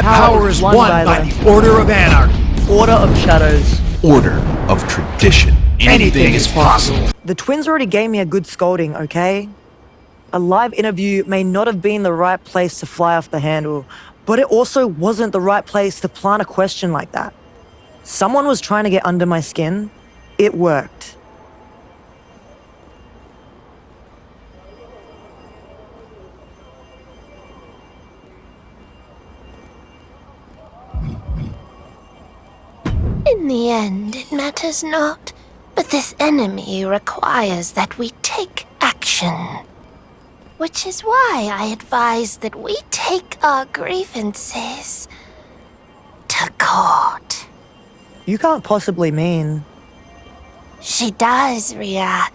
That power is won by the Order of Anarchy. Order of Shadows. Order of tradition. Anything is possible. The twins already gave me a good scolding, okay? A live interview may not have been the right place to fly off the handle, but it also wasn't the right place to plant a question like that. Someone was trying to get under my skin. It worked. In the end, it matters not, but this enemy requires that we take action. Which is why I advise that we take our grievances to court. You can't possibly mean... She does, Rhea.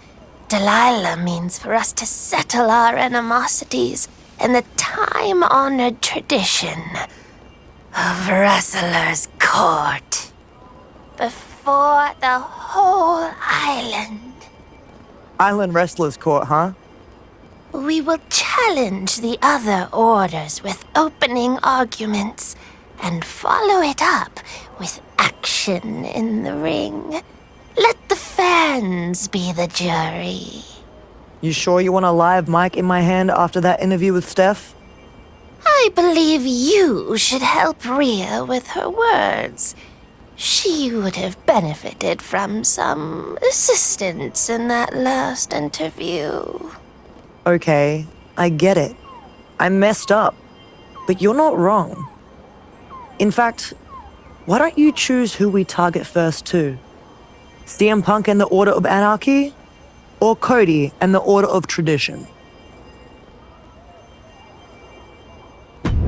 Delilah means for us to settle our animosities in the time-honored tradition of Wrestler's Court. Before the whole island. Island Wrestlers Court, huh? We will challenge the other orders with opening arguments and follow it up with action in the ring. Let the fans be the jury. You sure you want a live mic in my hand after that interview with Steph? I believe you should help Rhea with her words. She would have benefited from some assistance in that last interview. Okay, I get it. I messed up. But you're not wrong. In fact, why don't you choose who we target first too? CM Punk and the Order of Anarchy? Or Cody and the Order of Tradition?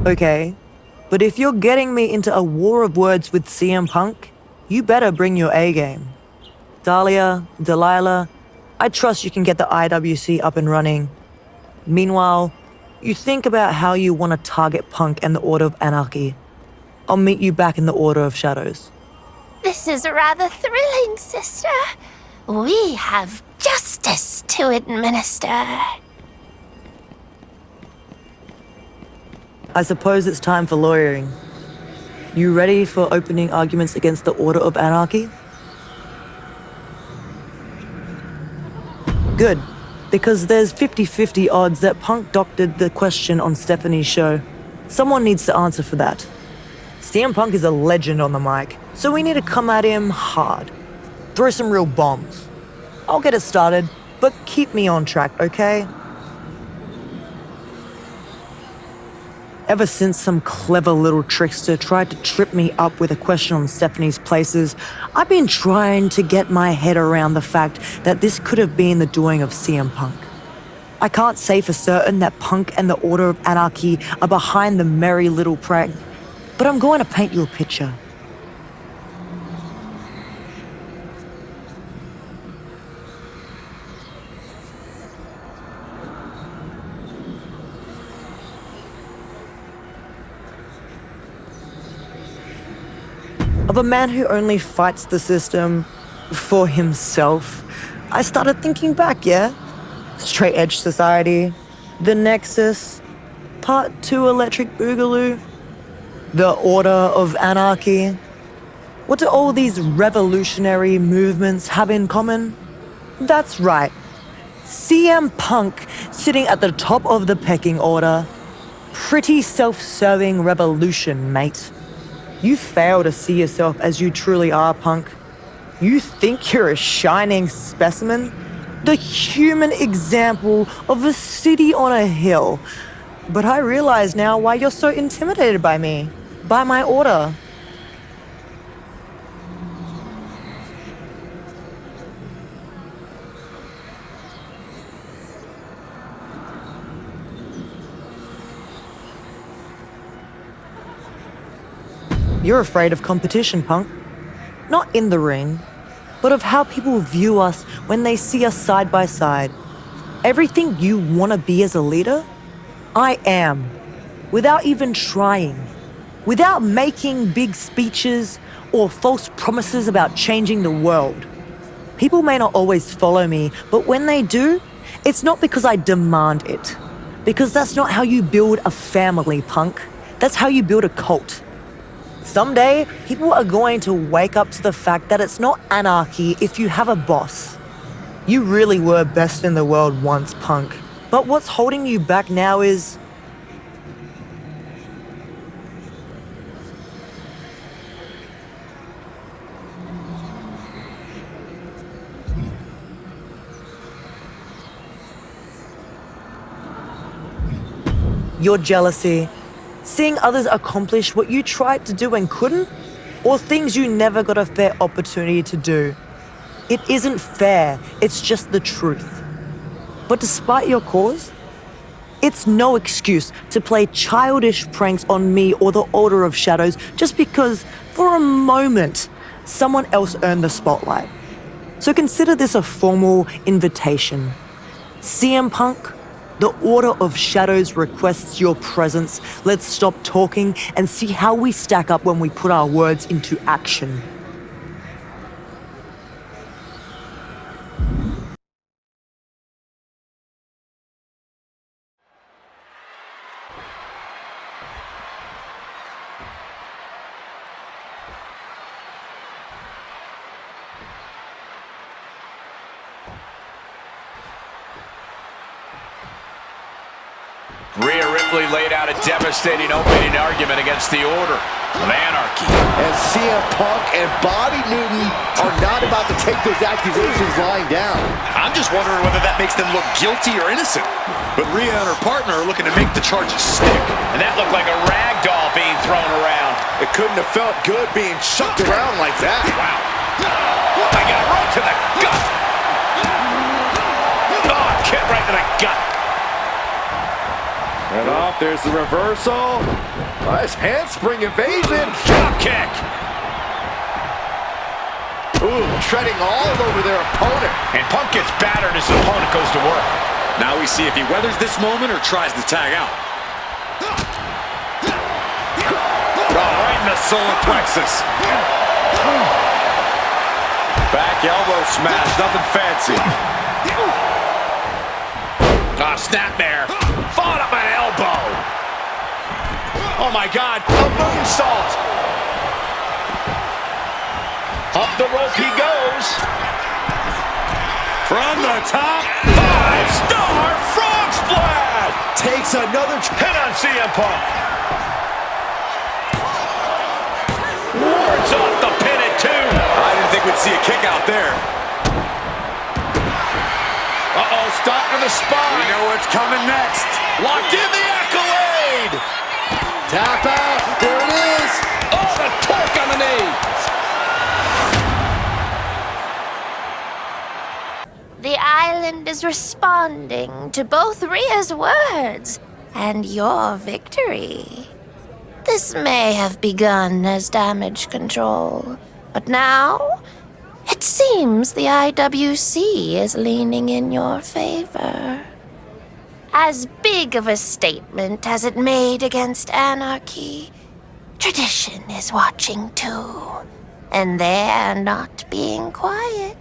Okay, but if you're getting me into a war of words with CM Punk, you better bring your A game. Delilah, I trust you can get the IWC up and running. Meanwhile, you think about how you want to target Punk and the Order of Anarchy. I'll meet you back in the Order of Shadows. This is rather thrilling, sister. We have justice to administer. I suppose it's time for lawyering. You ready for opening arguments against the Order of Anarchy? Good, because there's 50-50 odds that Punk doctored the question on Stephanie's show. Someone needs to answer for that. CM Punk is a legend on the mic, so we need to come at him hard. Throw some real bombs. I'll get it started, but keep me on track, okay? Ever since some clever little trickster tried to trip me up with a question on Stephanie's places, I've been trying to get my head around the fact that this could have been the doing of CM Punk. I can't say for certain that Punk and the Order of Anarchy are behind the merry little prank, but I'm going to paint you a picture. Of a man who only fights the system for himself. I started thinking back, yeah? Straight Edge Society, The Nexus, Part 2 Electric Boogaloo, the Order of Anarchy. What do all these revolutionary movements have in common? That's right. CM Punk sitting at the top of the pecking order. Pretty self-serving revolution, mate. You fail to see yourself as you truly are, Punk. You think you're a shining specimen? The human example of a city on a hill. But I realize now why you're so intimidated by me, by my order. You're afraid of competition, Punk. Not in the ring, but of how people view us when they see us side by side. Everything you want to be as a leader, I am. Without even trying. Without making big speeches or false promises about changing the world. People may not always follow me, but when they do, it's not because I demand it. Because that's not how you build a family, Punk. That's how you build a cult. Someday, people are going to wake up to the fact that it's not anarchy if you have a boss. You really were best in the world once, punk. But what's holding you back now is... your jealousy. Seeing others accomplish what you tried to do and couldn't, or things you never got a fair opportunity to do. It isn't fair, it's just the truth. But despite your cause, it's no excuse to play childish pranks on me or the Order of Shadows just because, for a moment, someone else earned the spotlight. So consider this a formal invitation. CM Punk, the Order of Shadows requests your presence. Let's stop talking and see how we stack up when we put our words into action. Rhea Ripley laid out a devastating opening argument against the Order of Anarchy. And CM Punk and Bobby Newton are not about to take those accusations lying down. I'm just wondering whether that makes them look guilty or innocent. But Rhea and her partner are looking to make the charges stick. And that looked like a rag doll being thrown around. It couldn't have felt good being shoved around like that. Wow. I got right to the gut. Oh, kick right to the gut. And off, there's the reversal. Nice handspring evasion. Drop kick. Ooh, treading all over their opponent. And Punk gets battered as his opponent goes to work. Now we see if he weathers this moment or tries to tag out. Oh, right in the solar plexus. Back elbow smash, nothing fancy. Ah, snapmare. Followed up by an elbow. Oh my God, a moonsault. Up the rope he goes. From the top, 5-star frog splash. Takes another Hit on CM Punk. Wards off the pin at 2. I didn't think we'd see a kick out there. Uh-oh, stop to the spine. We know what's coming next. Locked in the accolade. tap out. There it is. Oh, the torque on the knee. The island is responding to both Rhea's words and your victory. This may have begun as damage control, but now it seems the IWC is leaning in your favor. As big of a statement as it made against anarchy, tradition is watching too, and they're not being quiet.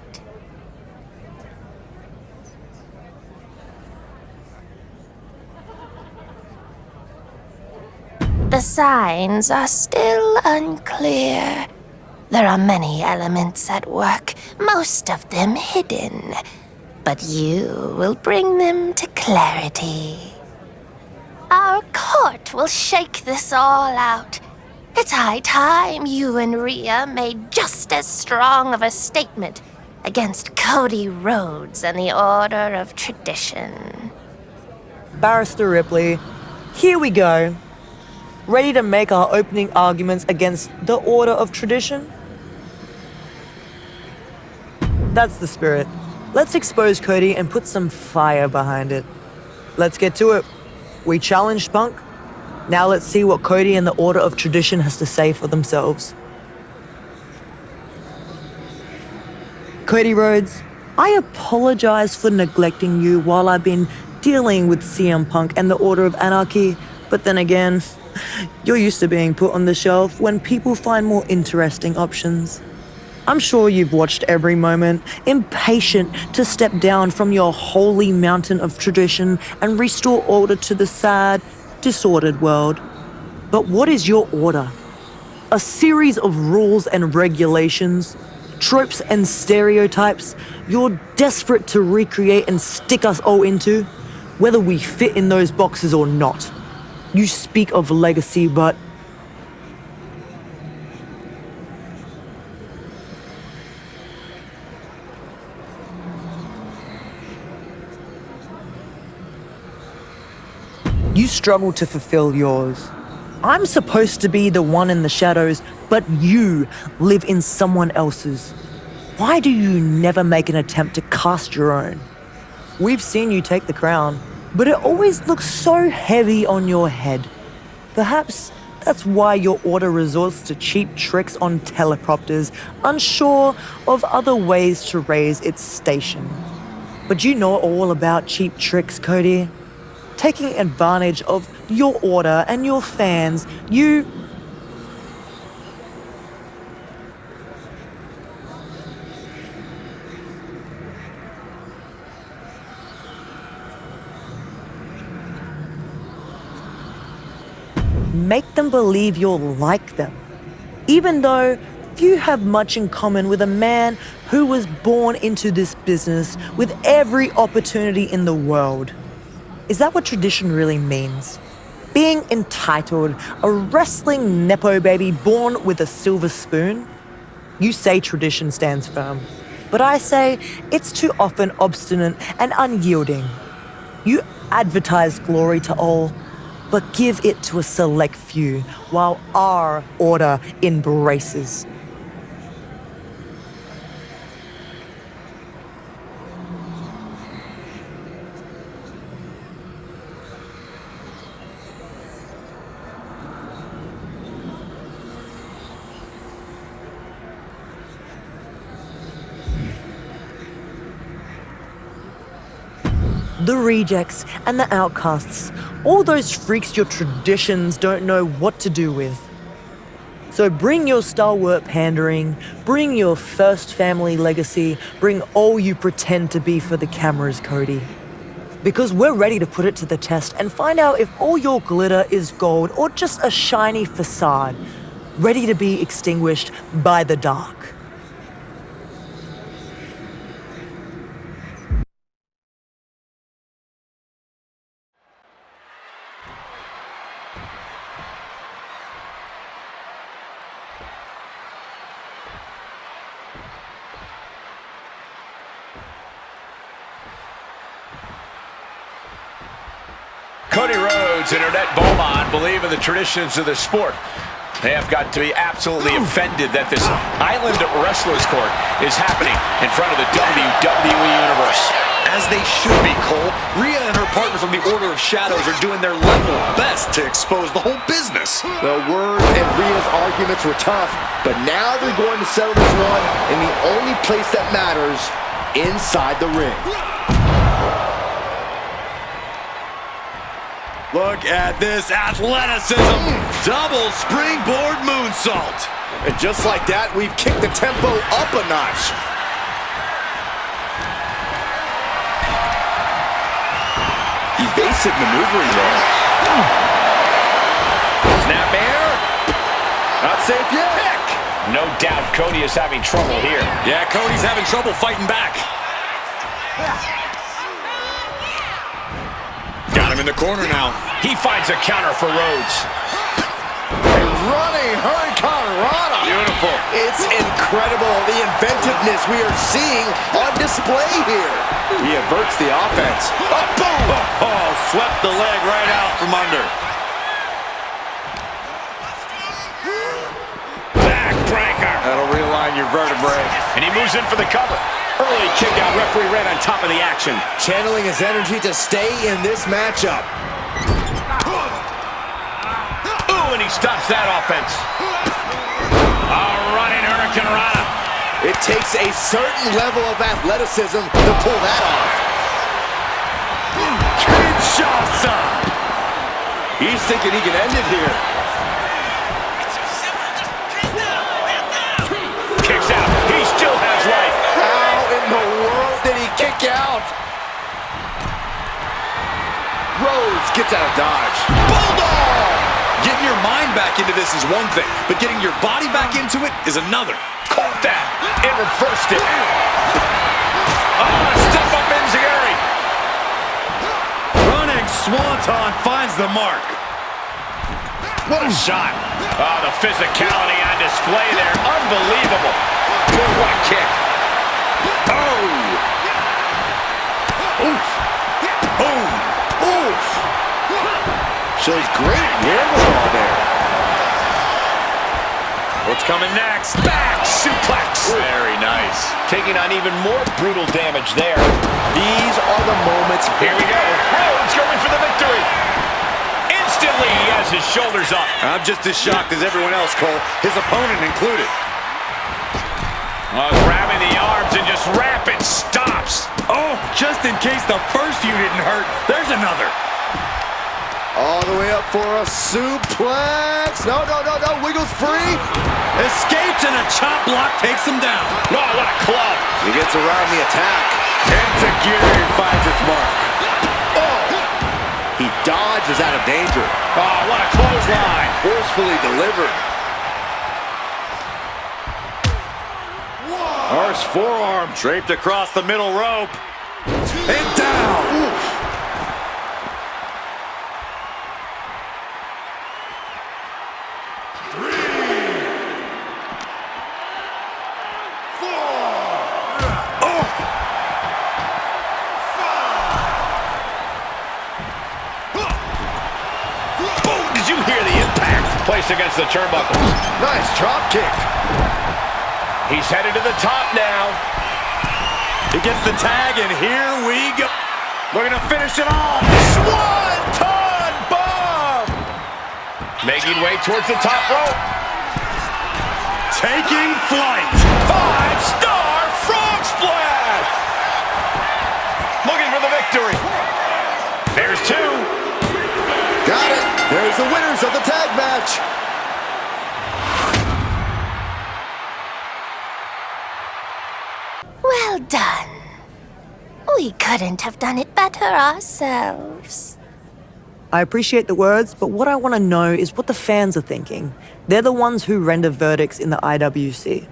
The signs are still unclear. There are many elements at work, most of them hidden, but you will bring them to clarity. Our court will shake this all out. It's high time you and Rhea made just as strong of a statement against Cody Rhodes and the Order of Tradition. Barrister Ripley, here we go. Ready to make our opening arguments against the Order of Tradition? That's the spirit. Let's expose Cody and put some fire behind it. Let's get to it. We challenged Punk. Now let's see what Cody and the Order of Tradition has to say for themselves. Cody Rhodes, I apologize for neglecting you while I've been dealing with CM Punk and the Order of Anarchy, but then again, you're used to being put on the shelf when people find more interesting options. I'm sure you've watched every moment, impatient to step down from your holy mountain of tradition and restore order to the sad, disordered world. But what is your order? A series of rules and regulations, tropes and stereotypes you're desperate to recreate and stick us all into, whether we fit in those boxes or not. You speak of legacy, but you struggle to fulfill yours. I'm supposed to be the one in the shadows, but you live in someone else's. Why do you never make an attempt to cast your own? We've seen you take the crown, but it always looks so heavy on your head. Perhaps that's why your order resorts to cheap tricks on teleprompters, unsure of other ways to raise its station. But you know all about cheap tricks, Cody. Taking advantage of your order and your fans, you... make them believe you're like them, even though you have much in common with a man who was born into this business with every opportunity in the world. Is that what tradition really means? Being entitled, a wrestling nepo baby born with a silver spoon? You say tradition stands firm, but I say it's too often obstinate and unyielding. You advertise glory to all, but give it to a select few, while our order embraces. The rejects and the outcasts, all those freaks your traditions don't know what to do with. So bring your stalwart pandering, bring your first family legacy, bring all you pretend to be for the cameras, Cody. Because we're ready to put it to the test and find out if all your glitter is gold or just a shiny facade, ready to be extinguished by the dark. Cody Rhodes and Annette Beaumont believe in the traditions of the sport. They have got to be absolutely offended that this island wrestler's court is happening in front of the WWE Universe. As they should be, Cole. Rhea and her partner from the Order of Shadows are doing their level best to expose the whole business. The words and Rhea's arguments were tough, but now they're going to settle this one in the only place that matters, inside the ring. Look at this athleticism. Double springboard moonsault. And just like that, we've kicked the tempo up a notch. Evasive maneuvering there. Snap air. Not safe yet. Pick. No doubt Cody is having trouble here. Yeah, Cody's having trouble fighting back. Got him in the corner now. He finds a counter for Rhodes. Running Hurricane Rana. Beautiful. It's incredible, the inventiveness we are seeing on display here. He averts the offense. Oh, boom! Oh, swept the leg right out from under. Backbreaker. That'll realign your vertebrae. And he moves in for the cover. Early kick out. Referee right on top of the action. Channeling his energy to stay in this matchup. Ooh, and he stops that offense. A running Hurricane Rana. It takes a certain level of athleticism to pull that off. Kinshasa. He's thinking he can end it here. Kicks out. He still has life. How in the world did he kick out? Rhodes gets out of dodge. Bulldog! Getting your mind back into this is one thing, but getting your body back into it is another. Caught that and reversed it. Step up Enziguri. Running Swanton finds the mark. What a shot. Oh, the physicality on display there. Unbelievable. Boy, what a kick. Oh. Oof. Boom. Oof. Shows great wherewithal there. What's coming next? Back suplex. Very nice. Taking on even more brutal damage there. These are the moments. Here we go. Rhodes going for the victory. Instantly, he has his shoulders up. I'm just as shocked as everyone else, Cole, his opponent included. Grabbing the arms and just rapid stops. Oh, just in case the first few didn't hurt, there's another. All the way up for a suplex. No. Wiggles free. Escapes and a chop block takes him down. Oh, what a club. He gets around the attack. Enziguri finds its mark. He dodges out of danger. Oh, what a clothesline. Forcefully delivered. Harsh forearm draped across the middle rope. And down. Oof. Did you hear the impact? Placed against the turnbuckles. Nice drop kick. He's headed to the top now. He gets the tag, and here we go. Looking to finish it off. Swanton bomb. Making way towards the top rope. Taking flight. 5-star frog splash. Looking for the victory. There's two. Got it. There's the winners of the tag match. Well done. We couldn't have done it better ourselves. I appreciate the words, but what I want to know is what the fans are thinking. They're the ones who render verdicts in the IWC.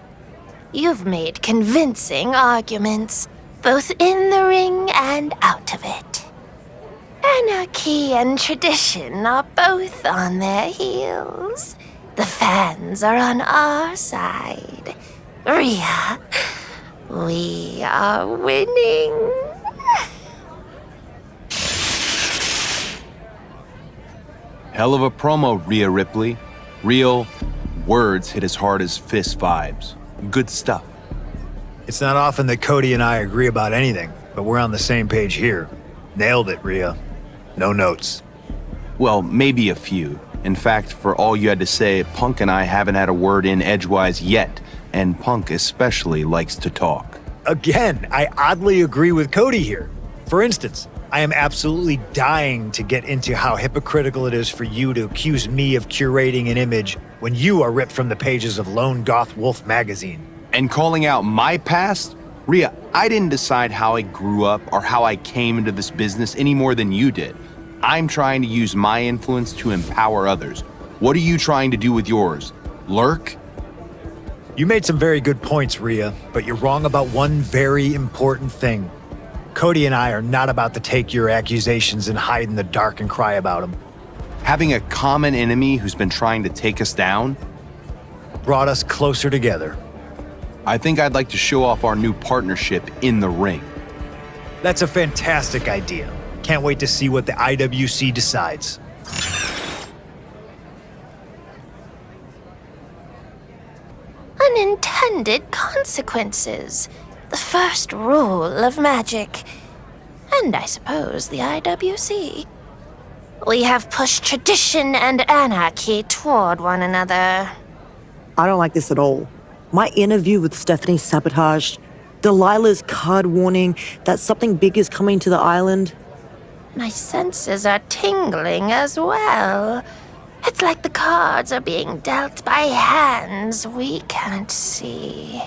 You've made convincing arguments, both in the ring and out of it. Anarchy and tradition are both on their heels. The fans are on our side. Rhea, we are winning. Hell of a promo, Rhea Ripley. Real words hit as hard as fist vibes. Good stuff. It's not often that Cody and I agree about anything, but we're on the same page here. Nailed it, Rhea. No notes. Well, maybe a few. In fact, for all you had to say, Punk and I haven't had a word in edgewise yet, and Punk especially likes to talk. Again, I oddly agree with Cody here. For instance, I am absolutely dying to get into how hypocritical it is for you to accuse me of curating an image when you are ripped from the pages of Lone Goth Wolf magazine. And calling out my past? Rhea, I didn't decide how I grew up or how I came into this business any more than you did. I'm trying to use my influence to empower others. What are you trying to do with yours? Lurk? You made some very good points, Rhea, but you're wrong about one very important thing. Cody and I are not about to take your accusations and hide in the dark and cry about them. Having a common enemy who's been trying to take us down? Brought us closer together. I think I'd like to show off our new partnership in the ring. That's a fantastic idea. Can't wait to see what the IWC decides. Unintended consequences. The first rule of magic. And I suppose the IWC. We have pushed tradition and anarchy toward one another. I don't like this at all. My interview with Stephanie sabotaged. Delilah's card warning that something big is coming to the island. My senses are tingling as well. It's like the cards are being dealt by hands we can't see.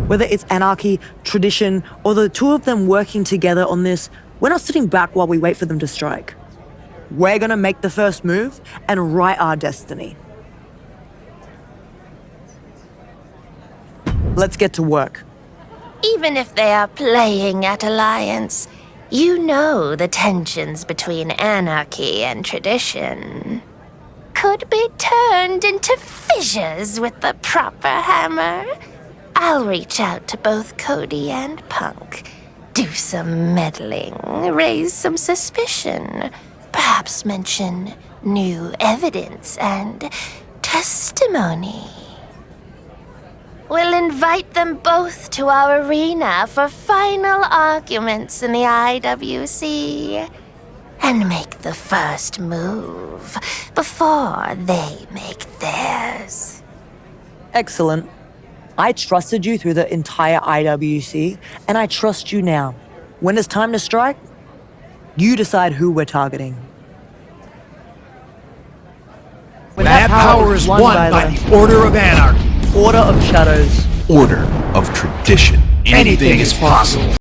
Whether it's anarchy, tradition, or the two of them working together on this, we're not sitting back while we wait for them to strike. We're gonna make the first move and write our destiny. Let's get to work. Even if they are playing at alliance, you know the tensions between anarchy and tradition could be turned into fissures with the proper hammer. I'll reach out to both Cody and Punk, do some meddling, raise some suspicion, perhaps mention new evidence and testimony. We'll invite them both to our arena for final arguments in the IWC and make the first move before they make theirs. Excellent. I trusted you through the entire IWC, and I trust you now. When it's time to strike, you decide who we're targeting. When That power is won by the Order of Anarchy. Order of Shadows. Order of tradition. Anything is possible.